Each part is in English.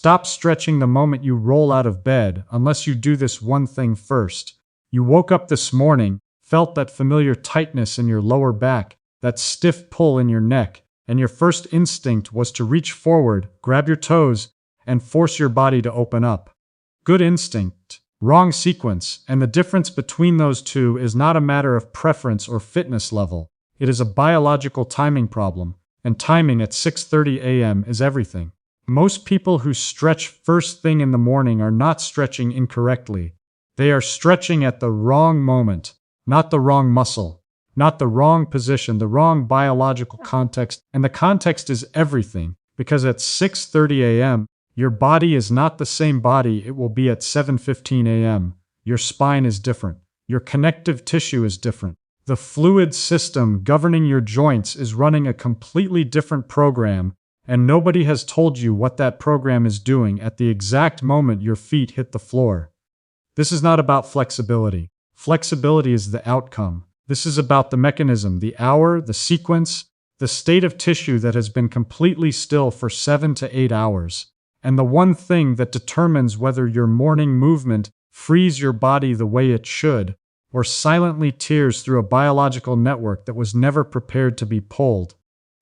stop stretching the moment you roll out of bed unless you do this one thing first. You woke up this morning, felt that familiar tightness in your lower back, that stiff pull in your neck, and your first instinct was to reach forward, grab your toes, and force your body to open up. Good instinct, wrong sequence, and the difference between those two is not a matter of preference or fitness level. It is a biological timing problem, and timing at 6:30 a.m. is everything. Most people who stretch first thing in the morning are not stretching incorrectly. They are stretching at the wrong moment, not the wrong muscle, not the wrong position, the wrong biological context, and the context is everything, because at 6:30 a.m., your body is not the same body it will be at 7:15 a.m. Your spine is different. Your connective tissue is different. The fluid system governing your joints is running a completely different program, and nobody has told you what that program is doing at the exact moment your feet hit the floor. This is not about flexibility. Flexibility is the outcome. This is about the mechanism, the hour, the sequence, the state of tissue that has been completely still for 7 to 8 hours. And the one thing that determines whether your morning movement frees your body the way it should, or silently tears through a biological network that was never prepared to be pulled.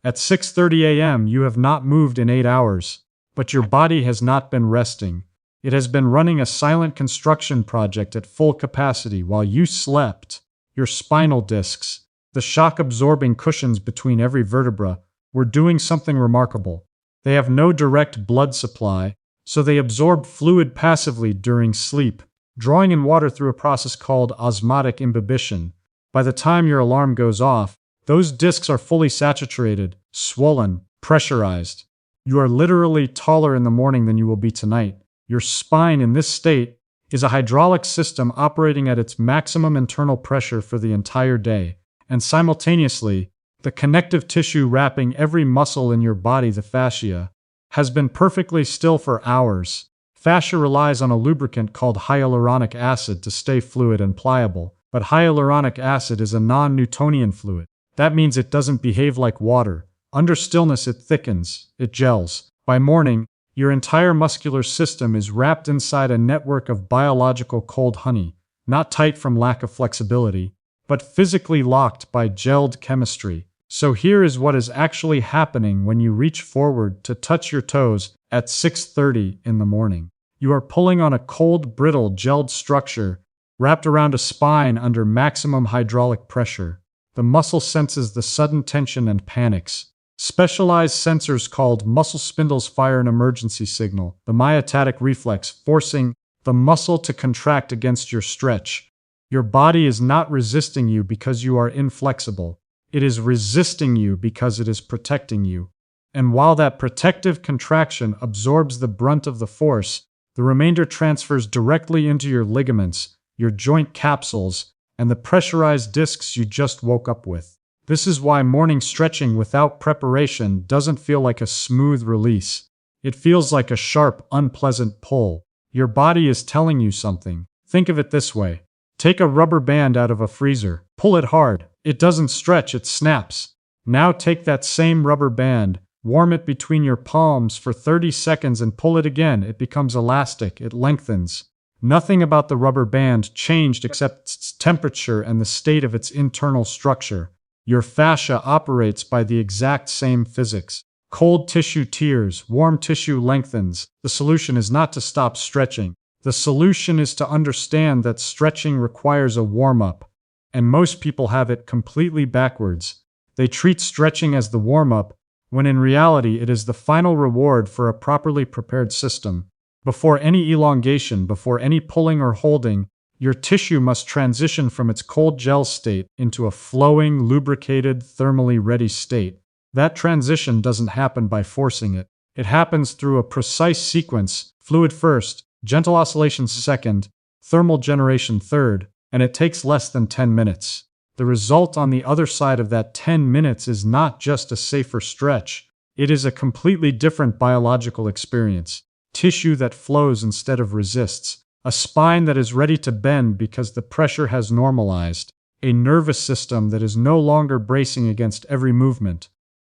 At 6:30 a.m., you have not moved in 8 hours, but your body has not been resting. It has been running a silent construction project at full capacity while you slept. Your spinal discs, the shock-absorbing cushions between every vertebra, were doing something remarkable. They have no direct blood supply, so they absorb fluid passively during sleep, drawing in water through a process called osmotic imbibition. By the time your alarm goes off, those discs are fully saturated, swollen, pressurized. You are literally taller in the morning than you will be tonight. Your spine in this state is a hydraulic system operating at its maximum internal pressure for the entire day, and simultaneously, the connective tissue wrapping every muscle in your body, the fascia, has been perfectly still for hours. Fascia relies on a lubricant called hyaluronic acid to stay fluid and pliable, but hyaluronic acid is a non-Newtonian fluid. That means it doesn't behave like water. Under stillness it thickens, it gels. By morning, your entire muscular system is wrapped inside a network of biological cold honey, not tight from lack of flexibility, but physically locked by gelled chemistry. So here is what is actually happening when you reach forward to touch your toes at 6:30 in the morning. You are pulling on a cold, brittle, gelled structure wrapped around a spine under maximum hydraulic pressure. The muscle senses the sudden tension and panics. Specialized sensors called muscle spindles fire an emergency signal, the myotatic reflex, forcing the muscle to contract against your stretch. Your body is not resisting you because you are inflexible. It is resisting you because it is protecting you. And while that protective contraction absorbs the brunt of the force, the remainder transfers directly into your ligaments, your joint capsules, and the pressurized discs you just woke up with. This is why morning stretching without preparation doesn't feel like a smooth release. It feels like a sharp, unpleasant pull. Your body is telling you something. Think of it this way. Take a rubber band out of a freezer. Pull it hard. It doesn't stretch, it snaps. Now take that same rubber band, warm it between your palms for 30 seconds and pull it again. It becomes elastic, it lengthens. Nothing about the rubber band changed except its temperature and the state of its internal structure. Your fascia operates by the exact same physics. Cold tissue tears, warm tissue lengthens. The solution is not to stop stretching. The solution is to understand that stretching requires a warm-up, and most people have it completely backwards. They treat stretching as the warm-up, when in reality it is the final reward for a properly prepared system. Before any elongation, before any pulling or holding, your tissue must transition from its cold gel state into a flowing, lubricated, thermally ready state. That transition doesn't happen by forcing it. It happens through a precise sequence, fluid first, gentle oscillations second, thermal generation third, and it takes less than 10 minutes. The result on the other side of that 10 minutes is not just a safer stretch. It is a completely different biological experience. Tissue that flows instead of resists. A spine that is ready to bend because the pressure has normalized. A nervous system that is no longer bracing against every movement.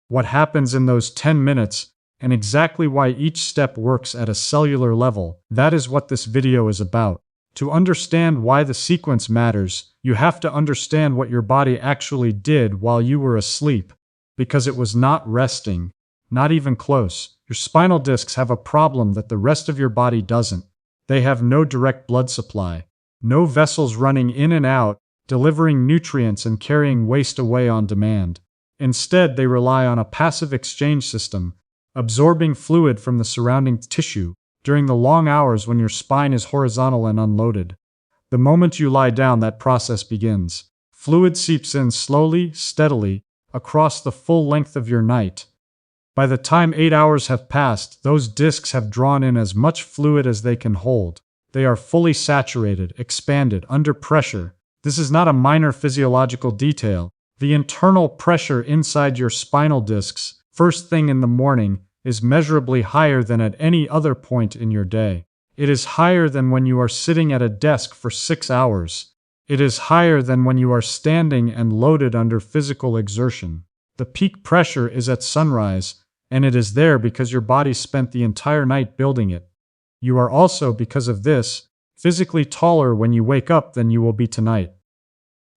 What happens in those 10 minutes, and exactly why each step works at a cellular level. That is what this video is about. To understand why the sequence matters, you have to understand what your body actually did while you were asleep, because it was not resting, not even close. Your spinal discs have a problem that the rest of your body doesn't. They have no direct blood supply, no vessels running in and out, delivering nutrients and carrying waste away on demand. Instead, they rely on a passive exchange system, absorbing fluid from the surrounding tissue during the long hours when your spine is horizontal and unloaded. The moment you lie down, that process begins. Fluid seeps in slowly, steadily, across the full length of your night. By the time 8 hours have passed, those discs have drawn in as much fluid as they can hold. They are fully saturated, expanded, under pressure. This is not a minor physiological detail. The internal pressure inside your spinal discs, first thing in the morning, is measurably higher than at any other point in your day. It is higher than when you are sitting at a desk for 6 hours. It is higher than when you are standing and loaded under physical exertion. The peak pressure is at sunrise, and it is there because your body spent the entire night building it. You are also, because of this, physically taller when you wake up than you will be tonight.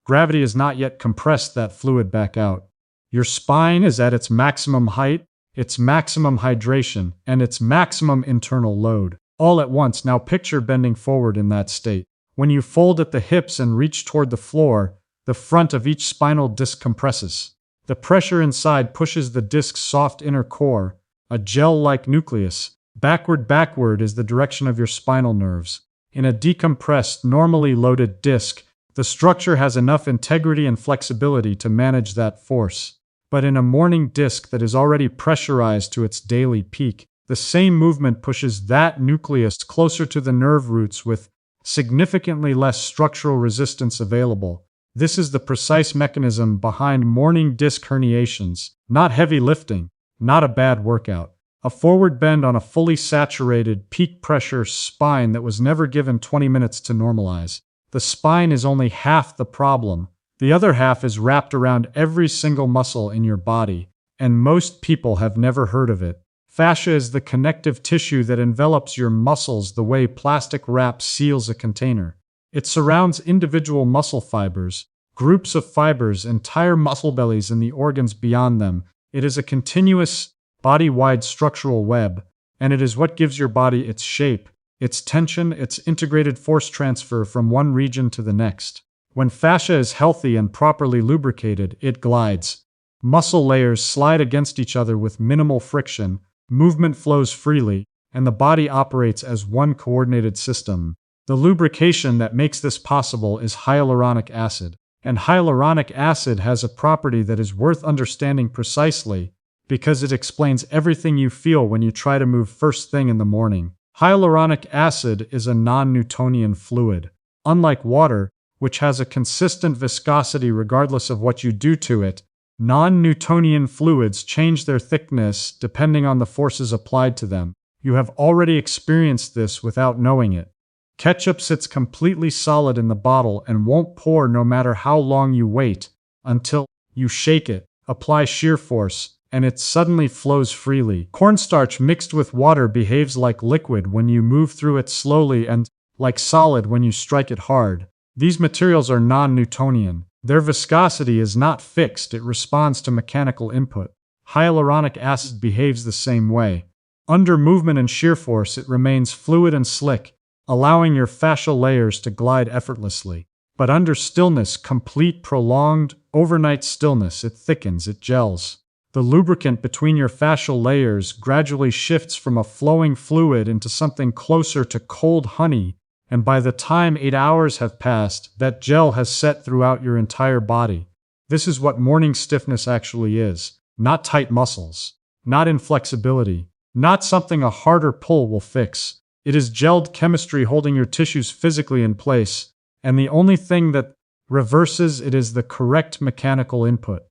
Gravity has not yet compressed that fluid back out. Your spine is at its maximum height, its maximum hydration, and its maximum internal load, all at once. Now picture bending forward in that state. When you fold at the hips and reach toward the floor, the front of each spinal disc compresses. The pressure inside pushes the disc's soft inner core, a gel-like nucleus. Backward is the direction of your spinal nerves. In a decompressed, normally loaded disc, the structure has enough integrity and flexibility to manage that force. But in a morning disc that is already pressurized to its daily peak, the same movement pushes that nucleus closer to the nerve roots with significantly less structural resistance available. This is the precise mechanism behind morning disc herniations. Not heavy lifting, not a bad workout. A forward bend on a fully saturated, peak pressure spine that was never given 20 minutes to normalize. The spine is only half the problem. The other half is wrapped around every single muscle in your body, and most people have never heard of it. Fascia is the connective tissue that envelops your muscles the way plastic wrap seals a container. It surrounds individual muscle fibers, groups of fibers, entire muscle bellies, and the organs beyond them. It is a continuous, body-wide structural web, and it is what gives your body its shape, its tension, its integrated force transfer from one region to the next. When fascia is healthy and properly lubricated, it glides. Muscle layers slide against each other with minimal friction, movement flows freely, and the body operates as one coordinated system. The lubrication that makes this possible is hyaluronic acid. And hyaluronic acid has a property that is worth understanding precisely, because it explains everything you feel when you try to move first thing in the morning. Hyaluronic acid is a non-Newtonian fluid. Unlike water, which has a consistent viscosity regardless of what you do to it, non-Newtonian fluids change their thickness depending on the forces applied to them. You have already experienced this without knowing it. Ketchup sits completely solid in the bottle and won't pour no matter how long you wait, until you shake it, apply shear force, and it suddenly flows freely. Cornstarch mixed with water behaves like liquid when you move through it slowly and like solid when you strike it hard. These materials are non-Newtonian. Their viscosity is not fixed, it responds to mechanical input. Hyaluronic acid behaves the same way. Under movement and shear force, it remains fluid and slick, allowing your fascial layers to glide effortlessly. But under stillness, complete, prolonged, overnight stillness, it thickens, it gels. The lubricant between your fascial layers gradually shifts from a flowing fluid into something closer to cold honey, and by the time 8 hours have passed, that gel has set throughout your entire body. This is what morning stiffness actually is. Not tight muscles, not inflexibility, not something a harder pull will fix. It is gelled chemistry holding your tissues physically in place, and the only thing that reverses it is the correct mechanical input.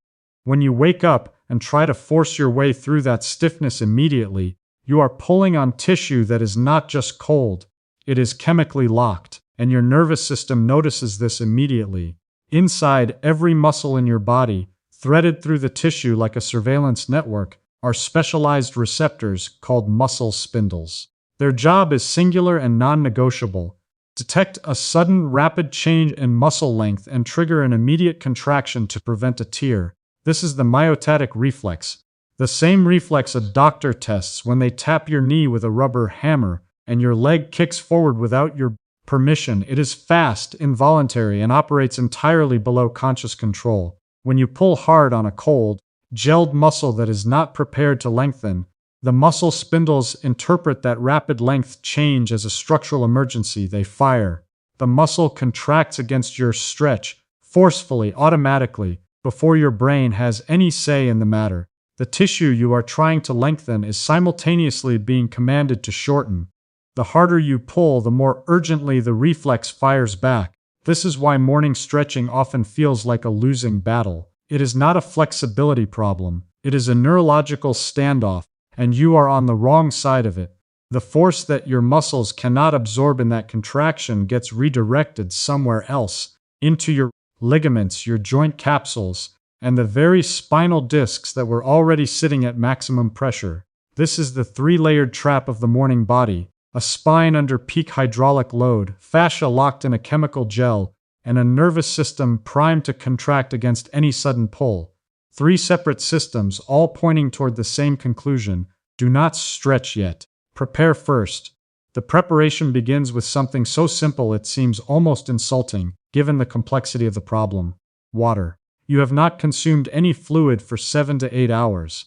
When you wake up and try to force your way through that stiffness immediately, you are pulling on tissue that is not just cold, it is chemically locked, and your nervous system notices this immediately. Inside every muscle in your body, threaded through the tissue like a surveillance network, are specialized receptors called muscle spindles. Their job is singular and non-negotiable: detect a sudden rapid change in muscle length and trigger an immediate contraction to prevent a tear. This is the myotatic reflex, the same reflex a doctor tests when they tap your knee with a rubber hammer and your leg kicks forward without your permission. It is fast, involuntary, and operates entirely below conscious control. When you pull hard on a cold, gelled muscle that is not prepared to lengthen, the muscle spindles interpret that rapid length change as a structural emergency. They fire. The muscle contracts against your stretch, forcefully, automatically, before your brain has any say in the matter. The tissue you are trying to lengthen is simultaneously being commanded to shorten. The harder you pull, the more urgently the reflex fires back. This is why morning stretching often feels like a losing battle. It is not a flexibility problem. It is a neurological standoff, and you are on the wrong side of it. The force that your muscles cannot absorb in that contraction gets redirected somewhere else, into your ligaments, your joint capsules, and the very spinal discs that were already sitting at maximum pressure. This is the three-layered trap of the morning body: a spine under peak hydraulic load, fascia locked in a chemical gel, and a nervous system primed to contract against any sudden pull. Three separate systems, all pointing toward the same conclusion: do not stretch yet. Prepare first. The preparation begins with something so simple it seems almost insulting, given the complexity of the problem: water. You have not consumed any fluid for 7 to 8 hours.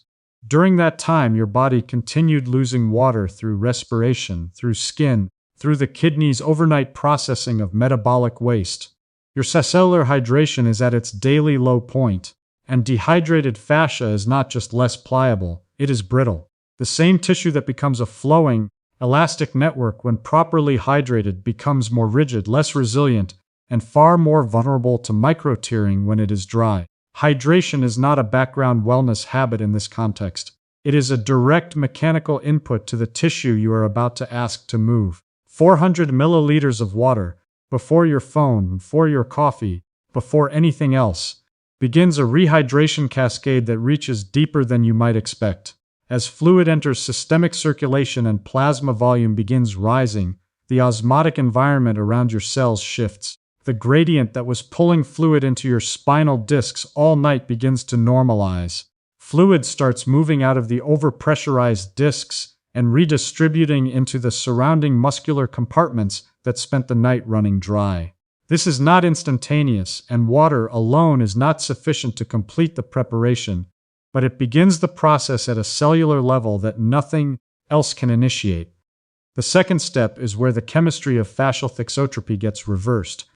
During that time, your body continued losing water through respiration, through skin, through the kidneys' overnight processing of metabolic waste. Your cellular hydration is at its daily low point, and dehydrated fascia is not just less pliable, it is brittle. The same tissue that becomes a flowing, elastic network when properly hydrated becomes more rigid, less resilient, and far more vulnerable to micro-tearing when it is dry. Hydration is not a background wellness habit in this context. It is a direct mechanical input to the tissue you are about to ask to move. 400 milliliters of water, before your phone, before your coffee, before anything else, begins a rehydration cascade that reaches deeper than you might expect. As fluid enters systemic circulation and plasma volume begins rising, the osmotic environment around your cells shifts. The gradient that was pulling fluid into your spinal discs all night begins to normalize. Fluid starts moving out of the overpressurized discs and redistributing into the surrounding muscular compartments that spent the night running dry. This is not instantaneous, and water alone is not sufficient to complete the preparation, but it begins the process at a cellular level that nothing else can initiate. The second step is where the chemistry of fascial thixotropy gets reversed,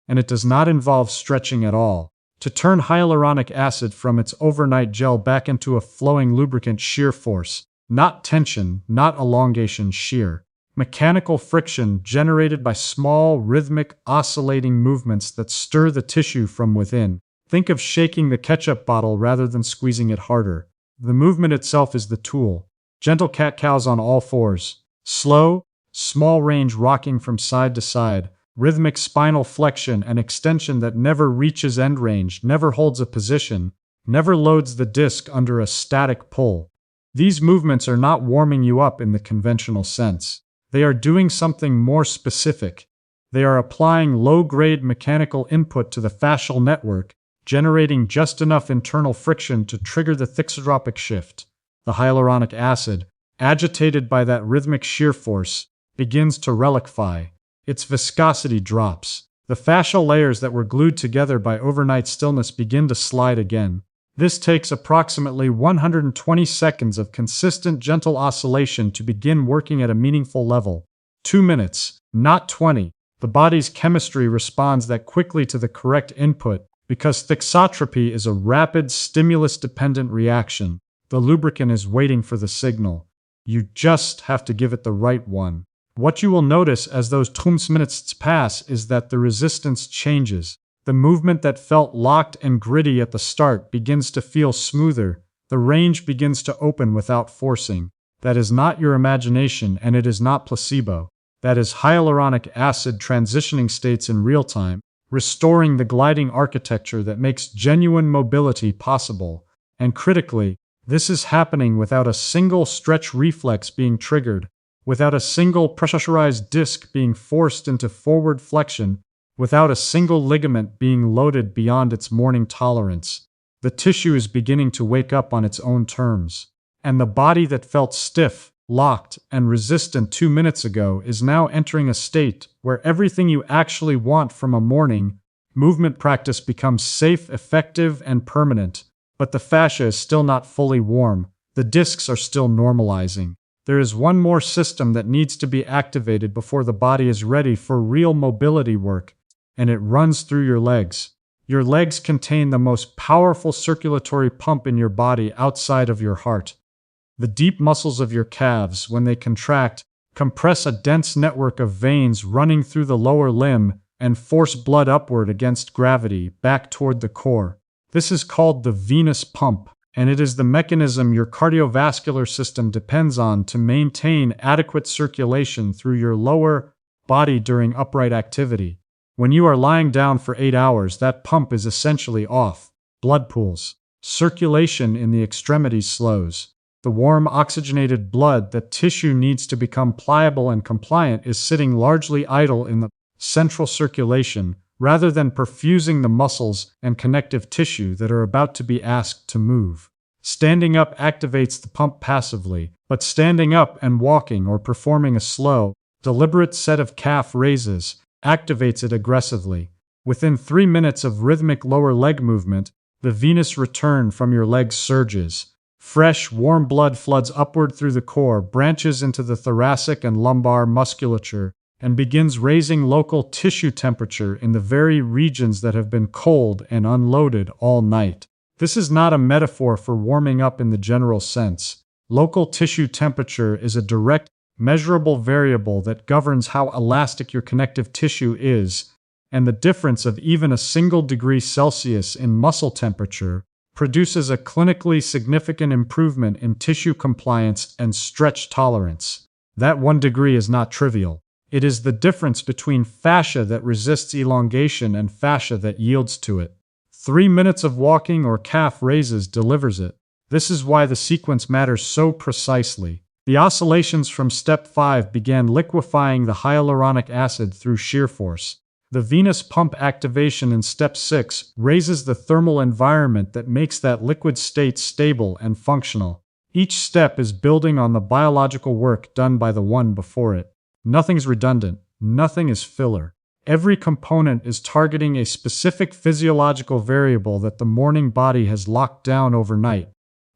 and it does not involve stretching at all. To turn hyaluronic acid from its overnight gel back into a flowing lubricant, shear force, not tension, not elongation, shear. Mechanical friction generated by small, rhythmic, oscillating movements that stir the tissue from within. Think of shaking the ketchup bottle rather than squeezing it harder. The movement itself is the tool. Gentle cat-cows on all fours. Slow, small range rocking from side to side. Rhythmic spinal flexion and extension that never reaches end range, never holds a position, never loads the disc under a static pull. These movements are not warming you up in the conventional sense. They are doing something more specific. They are applying low-grade mechanical input to the fascial network, generating just enough internal friction to trigger the thixotropic shift. The hyaluronic acid, agitated by that rhythmic shear force, begins to reliquefy. Its viscosity drops. The fascial layers that were glued together by overnight stillness begin to slide again. This takes approximately 120 seconds of consistent, gentle oscillation to begin working at a meaningful level. 2 minutes, not 20. The body's chemistry responds that quickly to the correct input because thixotropy is a rapid, stimulus-dependent reaction. The lubricant is waiting for the signal. You just have to give it the right one. What you will notice as those 2 minutes pass is that the resistance changes. The movement that felt locked and gritty at the start begins to feel smoother. The range begins to open without forcing. That is not your imagination, and it is not placebo. That is hyaluronic acid transitioning states in real time, restoring the gliding architecture that makes genuine mobility possible. And critically, This is happening without a single stretch reflex being triggered, without a single pressurized disc being forced into forward flexion, without a single ligament being loaded beyond its morning tolerance. The tissue is beginning to wake up on its own terms. And the body that felt stiff, locked, and resistant 2 minutes ago is now entering a state where everything you actually want from a morning movement practice becomes safe, effective, and permanent. But the fascia is still not fully warm. The discs are still normalizing. There is one more system that needs to be activated before the body is ready for real mobility work, and it runs through your legs. Your legs contain the most powerful circulatory pump in your body outside of your heart. The deep muscles of your calves, when they contract, compress a dense network of veins running through the lower limb and force blood upward against gravity back toward the core. This is called the venous pump, and it is the mechanism your cardiovascular system depends on to maintain adequate circulation through your lower body during upright activity. When you are lying down for 8 hours, that pump is essentially off. Blood pools. Circulation in the extremities slows. The warm, oxygenated blood that tissue needs to become pliable and compliant is sitting largely idle in the central circulation, rather than perfusing the muscles and connective tissue that are about to be asked to move. Standing up activates the pump passively, but standing up and walking or performing a slow, deliberate set of calf raises activates it aggressively. Within 3 minutes of rhythmic lower leg movement, the venous return from your legs surges. Fresh, warm blood floods upward through the core, branches into the thoracic and lumbar musculature, and begins raising local tissue temperature in the very regions that have been cold and unloaded all night. This is not a metaphor for warming up in the general sense. Local tissue temperature is a direct, measurable variable that governs how elastic your connective tissue is, and the difference of even a single degree Celsius in muscle temperature produces a clinically significant improvement in tissue compliance and stretch tolerance. That 1 degree is not trivial. It is the difference between fascia that resists elongation and fascia that yields to it. 3 minutes of walking or calf raises delivers it. This is why the sequence matters so precisely. The oscillations from step 5 began liquefying the hyaluronic acid through shear force. The venous pump activation in step 6 raises the thermal environment that makes that liquid state stable and functional. Each step is building on the biological work done by the one before it. Nothing's redundant. Nothing is filler. Every component is targeting a specific physiological variable that the morning body has locked down overnight.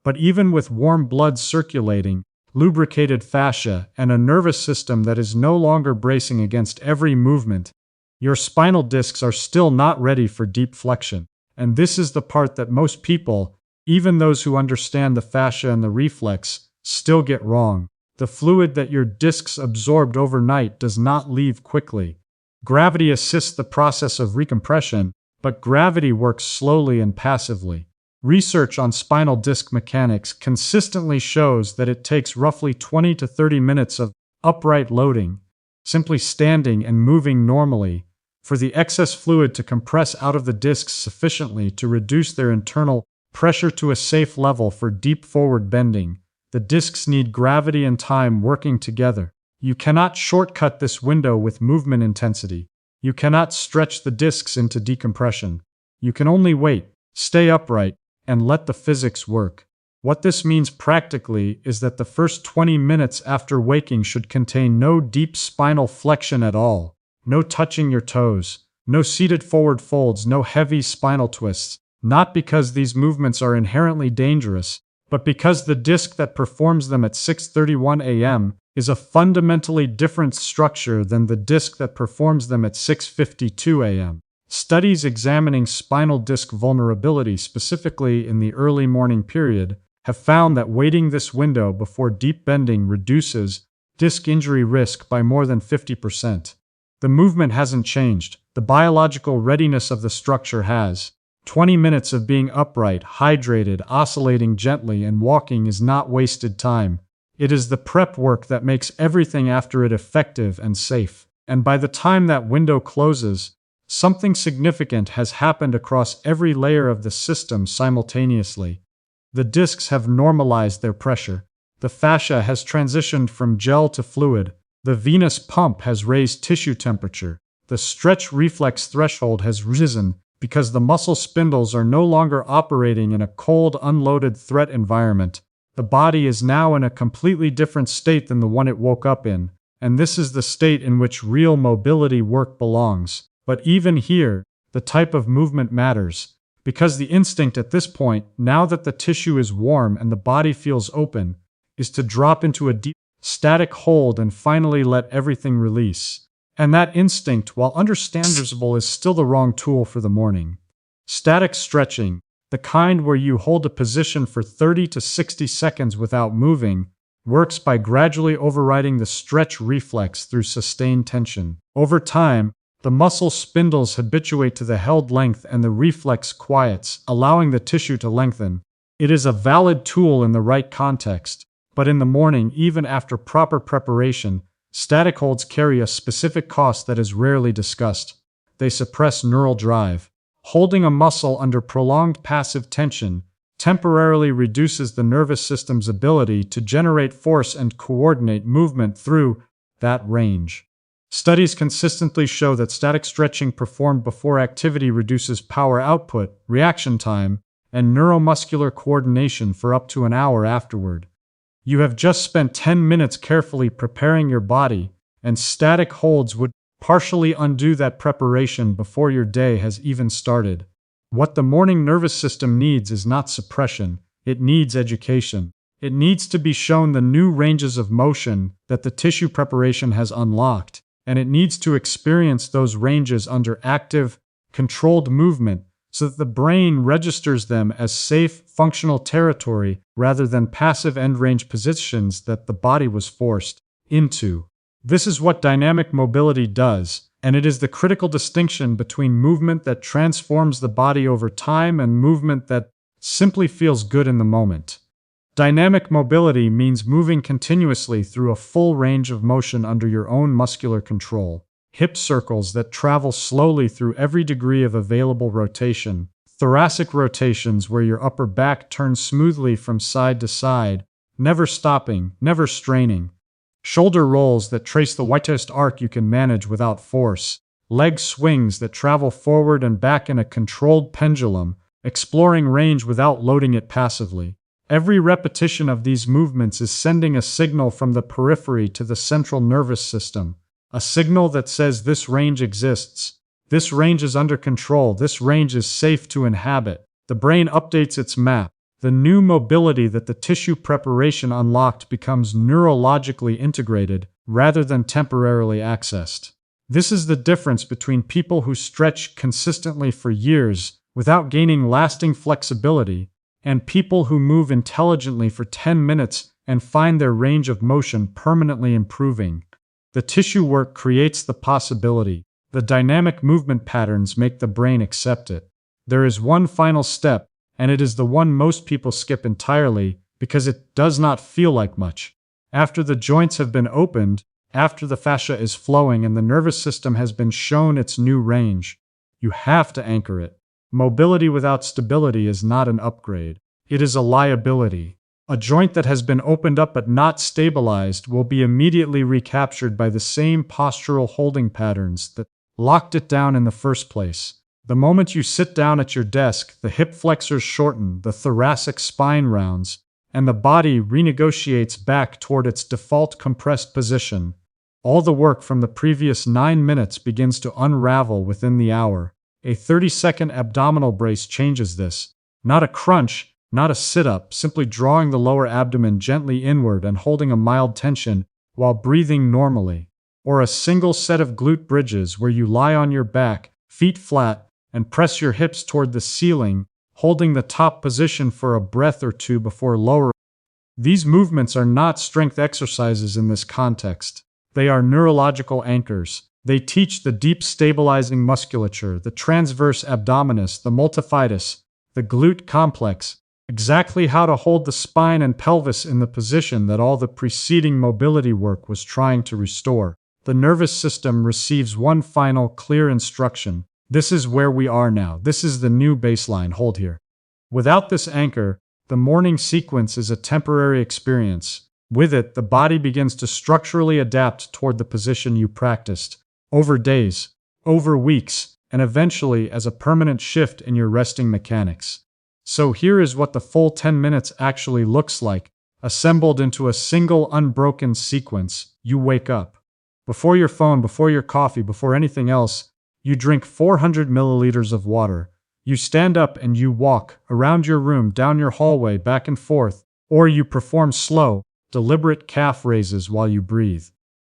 But even with warm blood circulating, lubricated fascia, and a nervous system that is no longer bracing against every movement, your spinal discs are still not ready for deep flexion. And this is the part that most people, even those who understand the fascia and the reflex, still get wrong. The fluid that your discs absorbed overnight does not leave quickly. Gravity assists the process of recompression, but gravity works slowly and passively. Research on spinal disc mechanics consistently shows that it takes roughly 20 to 30 minutes of upright loading, simply standing and moving normally, for the excess fluid to compress out of the discs sufficiently to reduce their internal pressure to a safe level for deep forward bending. The discs need gravity and time working together. You cannot shortcut this window with movement intensity. You cannot stretch the discs into decompression. You can only wait, stay upright, and let the physics work. What this means practically is that the first 20 minutes after waking should contain no deep spinal flexion at all, no touching your toes, no seated forward folds, no heavy spinal twists, not because these movements are inherently dangerous, but because the disc that performs them at 6:31 a.m. is a fundamentally different structure than the disc that performs them at 6:52 a.m. Studies examining spinal disc vulnerability, specifically in the early morning period, have found that waiting this window before deep bending reduces disc injury risk by more than 50%. The movement hasn't changed. The biological readiness of the structure has. 20 minutes of being upright, hydrated, oscillating gently, and walking is not wasted time. It is the prep work that makes everything after it effective and safe. And by the time that window closes, something significant has happened across every layer of the system simultaneously. The discs have normalized their pressure. The fascia has transitioned from gel to fluid. The venous pump has raised tissue temperature. The stretch reflex threshold has risen because the muscle spindles are no longer operating in a cold, unloaded threat environment. The body is now in a completely different state than the one it woke up in, and this is the state in which real mobility work belongs. But even here, the type of movement matters, because the instinct at this point, now that the tissue is warm and the body feels open, is to drop into a deep, static hold and finally let everything release. And that instinct, while understandable, is still the wrong tool for the morning. Static stretching, the kind where you hold a position for 30 to 60 seconds without moving, works by gradually overriding the stretch reflex through sustained tension. Over time, the muscle spindles habituate to the held length and the reflex quiets, allowing the tissue to lengthen. It is a valid tool in the right context, but in the morning, even after proper preparation, static holds carry a specific cost that is rarely discussed. They suppress neural drive. Holding a muscle under prolonged passive tension temporarily reduces the nervous system's ability to generate force and coordinate movement through that range. Studies consistently show that static stretching performed before activity reduces power output, reaction time, and neuromuscular coordination for up to an hour afterward. You have just spent 10 minutes carefully preparing your body, and static holds would partially undo that preparation before your day has even started. What the morning nervous system needs is not suppression, it needs education. It needs to be shown the new ranges of motion that the tissue preparation has unlocked, and it needs to experience those ranges under active, controlled movement so that the brain registers them as safe, functional territory rather than passive end-range positions that the body was forced into. This is what dynamic mobility does, and it is the critical distinction between movement that transforms the body over time and movement that simply feels good in the moment. Dynamic mobility means moving continuously through a full range of motion under your own muscular control. Hip circles that travel slowly through every degree of available rotation. Thoracic rotations where your upper back turns smoothly from side to side, never stopping, never straining. Shoulder rolls that trace the widest arc you can manage without force. Leg swings that travel forward and back in a controlled pendulum, exploring range without loading it passively. Every repetition of these movements is sending a signal from the periphery to the central nervous system. A signal that says this range exists. This range is under control. This range is safe to inhabit. The brain updates its map. The new mobility that the tissue preparation unlocked becomes neurologically integrated rather than temporarily accessed. This is the difference between people who stretch consistently for years without gaining lasting flexibility and people who move intelligently for 10 minutes and find their range of motion permanently improving. The tissue work creates the possibility. The dynamic movement patterns make the brain accept it. There is one final step, and it is the one most people skip entirely because it does not feel like much. After the joints have been opened, after the fascia is flowing and the nervous system has been shown its new range, you have to anchor it. Mobility without stability is not an upgrade. It is a liability. A joint that has been opened up but not stabilized will be immediately recaptured by the same postural holding patterns that locked it down in the first place. The moment you sit down at your desk, the hip flexors shorten, the thoracic spine rounds, and the body renegotiates back toward its default compressed position. All the work from the previous 9 minutes begins to unravel within the hour. A 30-second abdominal brace changes this. Not a crunch, not a sit-up, simply drawing the lower abdomen gently inward and holding a mild tension while breathing normally. Or a single set of glute bridges where you lie on your back, feet flat, and press your hips toward the ceiling, holding the top position for a breath or two before lowering. These movements are not strength exercises in this context. They are neurological anchors. They teach the deep stabilizing musculature, the transverse abdominis, the multifidus, the glute complex, exactly how to hold the spine and pelvis in the position that all the preceding mobility work was trying to restore. The nervous system receives one final clear instruction. This is where we are now. This is the new baseline. Hold here. Without this anchor, The morning sequence is a temporary experience. With it, the body begins to structurally adapt toward the position you practiced, over days, over weeks, and eventually as a permanent shift in your resting mechanics. So here is what the full 10 minutes actually looks like, assembled into a single unbroken sequence. You wake up. Before your phone, before your coffee, before anything else, you drink 400 milliliters of water. You stand up and you walk around your room, down your hallway, back and forth, or you perform slow, deliberate calf raises while you breathe.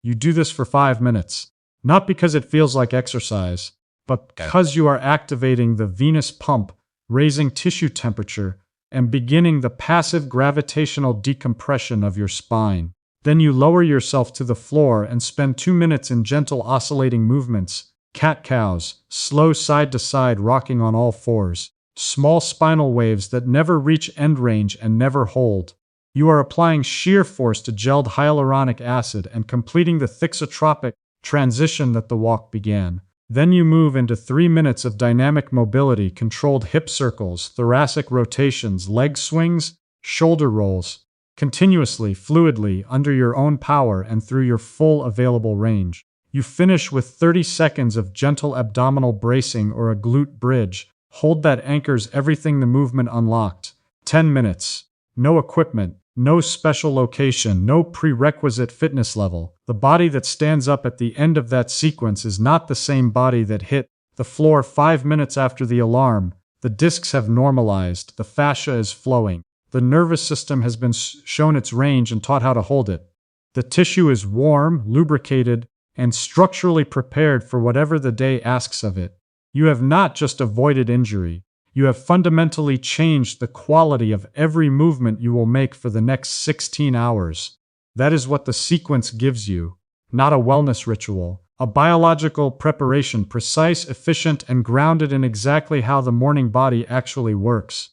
You do this for 5 minutes, not because it feels like exercise, but because you are activating the venous pump, raising tissue temperature, and beginning the passive gravitational decompression of your spine. Then you lower yourself to the floor and spend 2 minutes in gentle oscillating movements, cat-cows, slow side-to-side rocking on all fours, small spinal waves that never reach end range and never hold. You are applying shear force to gelled hyaluronic acid and completing the thixotropic transition that the walk began. Then you move into 3 minutes of dynamic mobility, controlled hip circles, thoracic rotations, leg swings, shoulder rolls, continuously, fluidly, under your own power and through your full available range. You finish with 30 seconds of gentle abdominal bracing or a glute bridge. Hold that anchors everything the movement unlocked. 10 minutes. No equipment, no special location, no prerequisite fitness level. The body that stands up at the end of that sequence is not the same body that hit the floor 5 minutes after the alarm. The discs have normalized, the fascia is flowing. The nervous system has been shown its range and taught how to hold it. The tissue is warm, lubricated, and structurally prepared for whatever the day asks of it. You have not just avoided injury. You have fundamentally changed the quality of every movement you will make for the next 16 hours. That is what the sequence gives you, not a wellness ritual, a biological preparation, precise, efficient, and grounded in exactly how the morning body actually works.